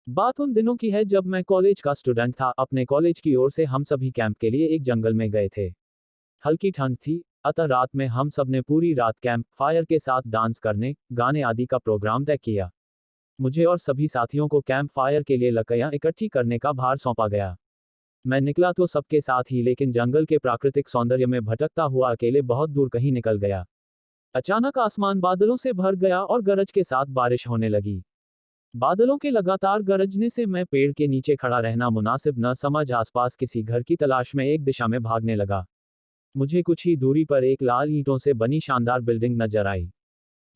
बात उन दिनों की है जब मैं कॉलेज का स्टूडेंट था। अपने कॉलेज की ओर से हम सभी कैंप के लिए एक जंगल में गए थे। हल्की ठंड थी, अतः रात में हम सब ने पूरी रात कैंप फायर के साथ डांस करने, गाने आदि का प्रोग्राम तय किया। मुझे और सभी साथियों को कैंप फायर के लिए लकड़ियां इकट्ठी करने का भार सौंपा गया। मैं निकला तो सबके साथ ही, लेकिन जंगल के प्राकृतिक सौंदर्य में भटकता हुआ अकेले बहुत दूर कहीं निकल गया। अचानक आसमान बादलों से भर गया और गरज के साथ बारिश होने लगी। बादलों के लगातार गरजने से मैं पेड़ के नीचे खड़ा रहना मुनासिब न समझ आसपास किसी घर की तलाश में एक दिशा में भागने लगा। मुझे कुछ ही दूरी पर एक लाल ईंटों से बनी शानदार बिल्डिंग नजर आई।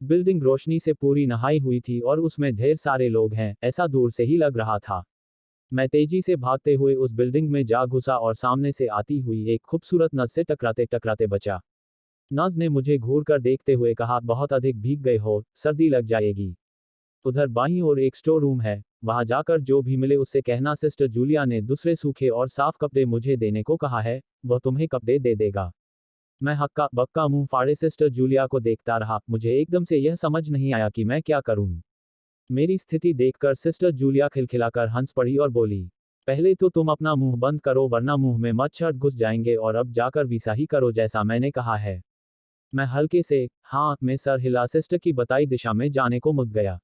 बिल्डिंग रोशनी से पूरी नहाई हुई थी और उसमें ढेर सारे लोग हैं, ऐसा दूर से ही लग रहा था। मैं तेजी से भागते हुए उस बिल्डिंग में जा घुसा और सामने से आती हुई एक खूबसूरत नज से टकराते टकराते बचा। नज ने मुझे घूर कर देखते हुए कहा, बहुत अधिक भीग गए हो, सर्दी लग जाएगी। उधर बाईं ओर एक स्टोर रूम है, वहां जाकर जो भी मिले उससे कहना सिस्टर जूलिया ने दूसरे सूखे और साफ कपड़े मुझे देने को कहा है, वह तुम्हें कपड़े दे देगा। मैं हक्का बक्का मुंह फाड़े सिस्टर जूलिया को देखता रहा। मुझे एकदम से यह समझ नहीं आया कि मैं क्या करूं। मेरी स्थिति देखकर सिस्टर जूलिया खिलखिलाकर हंस पड़ी और बोली, पहले तो तुम अपना मुंह बंद करो वरना मुंह में मच्छर घुस जाएंगे, और अब जाकर वैसा ही करो जैसा मैंने कहा है। मैं हल्के से हाँ में सर हिला सिस्टर की बताई दिशा में जाने को मुड़ गया।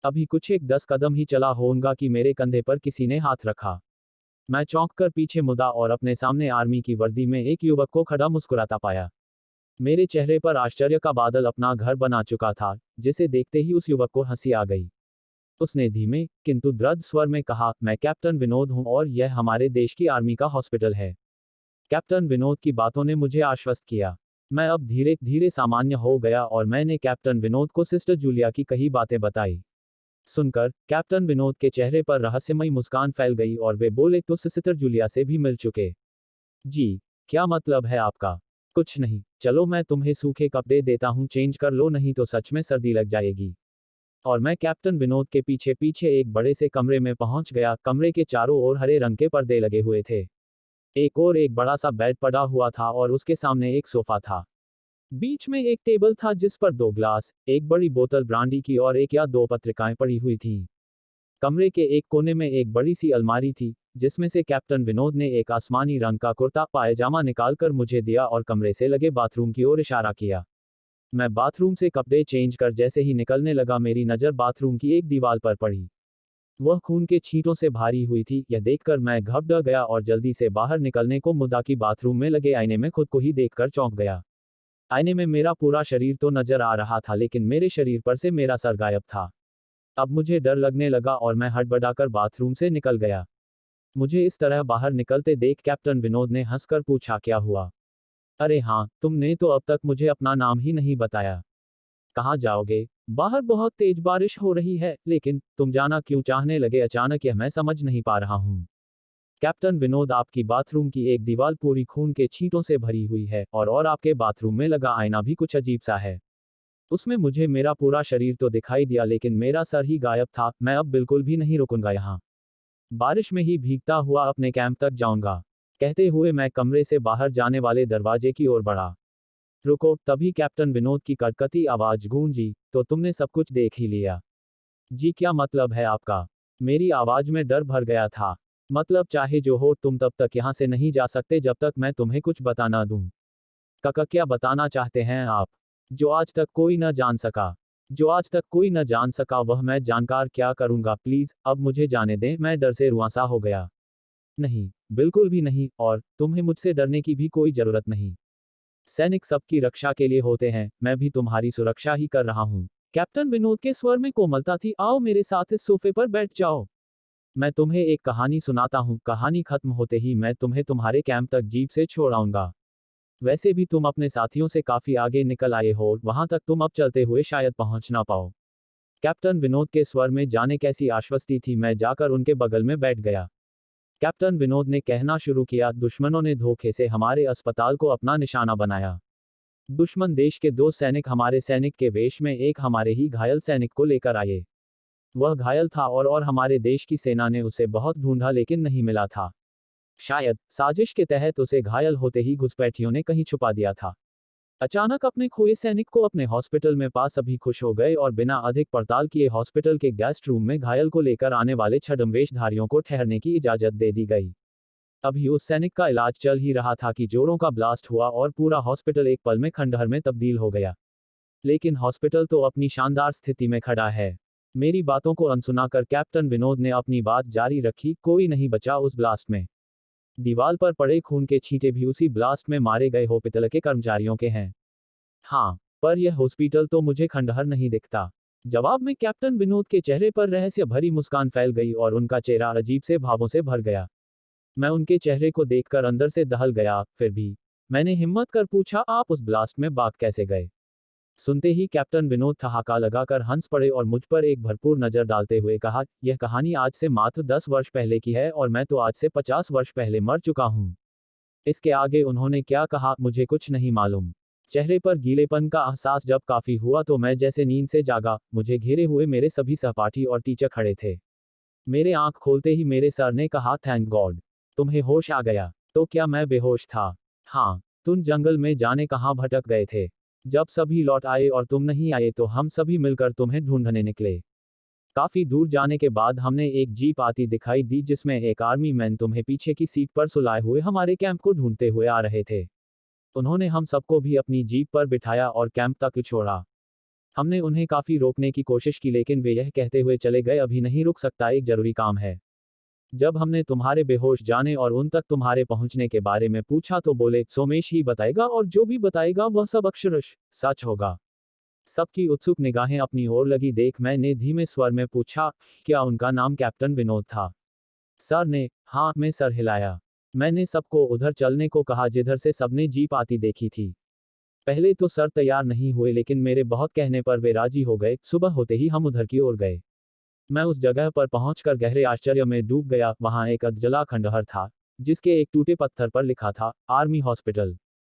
अभी कुछ एक 10 कदम ही चला होऊंगा कि मेरे कंधे पर किसी ने हाथ रखा। मैं चौंक कर पीछे मुड़ा और अपने सामने आर्मी की वर्दी में एक युवक को खड़ा मुस्कुराता पाया। मेरे चेहरे पर आश्चर्य का बादल अपना घर बना चुका था, जिसे देखते ही उस युवक को हंसी आ गई। उसने धीमे किंतु दृढ़ स्वर में कहा, मैं कैप्टन विनोद हूं और यह हमारे देश की आर्मी का हॉस्पिटल है। कैप्टन विनोद की बातों ने मुझे आश्वस्त किया। मैं अब धीरे धीरे सामान्य हो गया और मैंने कैप्टन विनोद को सिस्टर जूलिया की कही बातें बताई। सुनकर कैप्टन विनोद के चेहरे पर रहस्यमयी मुस्कान फैल गई और वे बोले, तो सिस्टर जूलिया से भी मिल चुके? जी। क्या मतलब है आपका? कुछ नहीं, चलो मैं तुम्हें सूखे कपड़े देता हूँ, चेंज कर लो, नहीं तो सच में सर्दी लग जाएगी। और मैं कैप्टन विनोद के पीछे पीछे एक बड़े से कमरे में पहुंच गया। कमरे के चारों ओर हरे रंग के पर्दे लगे हुए थे। एक बड़ा सा बेड पड़ा हुआ था और उसके सामने एक सोफा था। बीच में एक टेबल था जिस पर 2 ग्लास, एक बड़ी बोतल ब्रांडी की और एक या दो पत्रिकाएं पड़ी हुई थीं। कमरे के एक कोने में एक बड़ी सी अलमारी थी, जिसमें से कैप्टन विनोद ने एक आसमानी रंग का कुर्ता पायजामा निकालकर मुझे दिया और कमरे से लगे बाथरूम की ओर इशारा किया। मैं बाथरूम से कपड़े चेंज कर जैसे ही निकलने लगा, मेरी नज़र बाथरूम की एक दीवार पर पड़ी। वह खून के छींटों से भारी हुई थी। यह देखकर मैं घबरा गया और जल्दी से बाहर निकलने को मुड़ा कि बाथरूम में लगे आईने में खुद को ही देखकर चौंक गया। आईने में मेरा पूरा शरीर तो नजर आ रहा था, लेकिन मेरे शरीर पर से मेरा सर गायब था। अब मुझे डर लगने लगा और मैं हड़बड़ाकर बाथरूम से निकल गया। मुझे इस तरह बाहर निकलते देख कैप्टन विनोद ने हंसकर पूछा, क्या हुआ? अरे हाँ, तुमने तो अब तक मुझे अपना नाम ही नहीं बताया। कहाँ जाओगे? बाहर बहुत तेज बारिश हो रही है, लेकिन तुम जाना क्यों चाहने लगे अचानक, यह मैं समझ नहीं पा रहा हूँ। कैप्टन विनोद, आपकी बाथरूम की एक दीवार पूरी खून के छींटों से भरी हुई है, और आपके बाथरूम में लगा आईना भी कुछ अजीब सा है। उसमें मुझे मेरा पूरा शरीर तो दिखाई दिया, लेकिन मेरा सर ही गायब था। मैं अब बिल्कुल भी नहीं रुकूंगा यहाँ। बारिश में ही भीगता हुआ अपने कैंप तक जाऊंगा। कहते हुए मैं कमरे से बाहर जाने वाले दरवाजे की ओर बढ़ा। रुको, तभी कैप्टन विनोद की कड़कती आवाज गूंजी, तो तुमने सब कुछ देख ही लिया? जी, क्या मतलब है आपका? मेरी आवाज में डर भर गया था। मतलब चाहे जो हो, तुम तब तक यहाँ से नहीं जा सकते जब तक मैं तुम्हें कुछ बता ना दूं। काका, क्या बताना चाहते हैं आप? जो आज तक कोई न जान सका। जो आज तक कोई न जान सका वह मैं जानकर क्या करूंगा? प्लीज अब मुझे जाने दें, मैं डर से रुआंसा हो गया। नहीं, बिल्कुल भी नहीं, और तुम्हें मुझसे डरने की भी कोई जरूरत नहीं। सैनिक सबकी रक्षा के लिए होते हैं, मैं भी तुम्हारी सुरक्षा ही कर रहा हूँ। कैप्टन विनोद के स्वर में कोमलता थी। आओ मेरे साथ इस सोफे पर बैठ जाओ। मैं तुम्हें एक कहानी सुनाता हूँ। कहानी खत्म होते ही मैं तुम्हें तुम्हारे कैंप तक जीप से छोड़ आऊंगा। वैसे भी तुम अपने साथियों से काफी आगे निकल आए हो, वहां तक तुम अब चलते हुए शायद पहुंच ना पाओ। कैप्टन विनोद के स्वर में जाने कैसी आश्वस्ति थी। मैं जाकर उनके बगल में बैठ गया। कैप्टन विनोद ने कहना शुरू किया, दुश्मनों ने धोखे से हमारे अस्पताल को अपना निशाना बनाया। दुश्मन देश के 2 सैनिक हमारे सैनिक के वेश में एक हमारे ही घायल सैनिक को लेकर आए। वह घायल था और हमारे देश की सेना ने उसे बहुत ढूंढा, लेकिन नहीं मिला था। शायद साजिश के तहत उसे घायल होते ही घुसपैठियों ने कहीं छुपा दिया था। अचानक अपने खोए सैनिक को अपने हॉस्पिटल में पा सभी खुश हो गए और बिना अधिक पड़ताल किए हॉस्पिटल के गेस्ट रूम में घायल को लेकर आने वाले छद्मवेशधारियों को ठहरने की इजाजत दे दी गई। अभी उस सैनिक का इलाज चल ही रहा था कि जोरों का ब्लास्ट हुआ और पूरा हॉस्पिटल एक पल में खंडहर में तब्दील हो गया। लेकिन हॉस्पिटल तो अपनी शानदार स्थिति में खड़ा है। मेरी बातों को अनसुना कर कैप्टन विनोद ने अपनी बात जारी रखी, कोई नहीं बचा उस ब्लास्ट में। दीवार पर पड़े खून के छींटे भी उसी ब्लास्ट में मारे गए हॉस्पिटल के कर्मचारियों के हैं। हाँ, पर यह हॉस्पिटल तो मुझे खंडहर नहीं दिखता। जवाब में कैप्टन विनोद के चेहरे पर रहस्य भरी मुस्कान फैल गई और उनका चेहरा अजीब से भावों से भर गया। मैं उनके चेहरे को देखकर अंदर से दहल गया, फिर भी मैंने हिम्मत कर पूछा, आप उस ब्लास्ट में भाग कैसे गए? सुनते ही कैप्टन विनोद ठहाका लगाकर हंस पड़े और मुझ पर एक भरपूर नजर डालते हुए कहा, यह कहानी आज से मात्र 10 वर्ष पहले की है और मैं तो आज से 50 वर्ष पहले मर चुका हूँ। इसके आगे उन्होंने क्या कहा मुझे कुछ नहीं मालूम। चेहरे पर गीलेपन का एहसास जब काफी हुआ तो मैं जैसे नींद से जागा, मुझे घेरे हुए मेरे सभी सहपाठी और टीचर खड़े थे। मेरे आंख खोलते ही मेरे सर ने कहा, थैंक गॉड, तुम्हें होश आ गया। तो क्या मैं बेहोश था? हाँ, तुम जंगल में जाने कहाँ भटक गए थे? जब सभी लौट आए और तुम नहीं आए तो हम सभी मिलकर तुम्हें ढूंढने निकले। काफी दूर जाने के बाद हमने एक जीप आती दिखाई दी जिसमें एक आर्मी मैन तुम्हें पीछे की सीट पर सुलाए हुए हमारे कैंप को ढूंढते हुए आ रहे थे। उन्होंने हम सबको भी अपनी जीप पर बिठाया और कैंप तक छोड़ा। हमने उन्हें काफी रोकने की कोशिश की लेकिन वे यह कहते हुए चले गए, अभी नहीं रुक सकता, एक जरूरी काम है। जब हमने तुम्हारे बेहोश जाने और उन तक तुम्हारे पहुंचने के बारे में पूछा तो बोले, सोमेश ही बताएगा और जो भी बताएगा वह सब अक्षरश सच होगा। सबकी उत्सुक निगाहें अपनी ओर लगी देख मैंने धीमे स्वर में पूछा, क्या उनका नाम कैप्टन विनोद था? सर ने हाँ में सर हिलाया। मैंने सबको उधर चलने को कहा जिधर से सबने जीप आती देखी थी। पहले तो सर तैयार नहीं हुए लेकिन मेरे बहुत कहने पर वे राजी हो गए। सुबह होते ही हम उधर की ओर गए। मैं उस जगह पर पहुंचकर गहरे आश्चर्य में डूब गया। वहां एक अधजला खंडहर था जिसके एक टूटे पत्थर पर लिखा था, आर्मी हॉस्पिटल।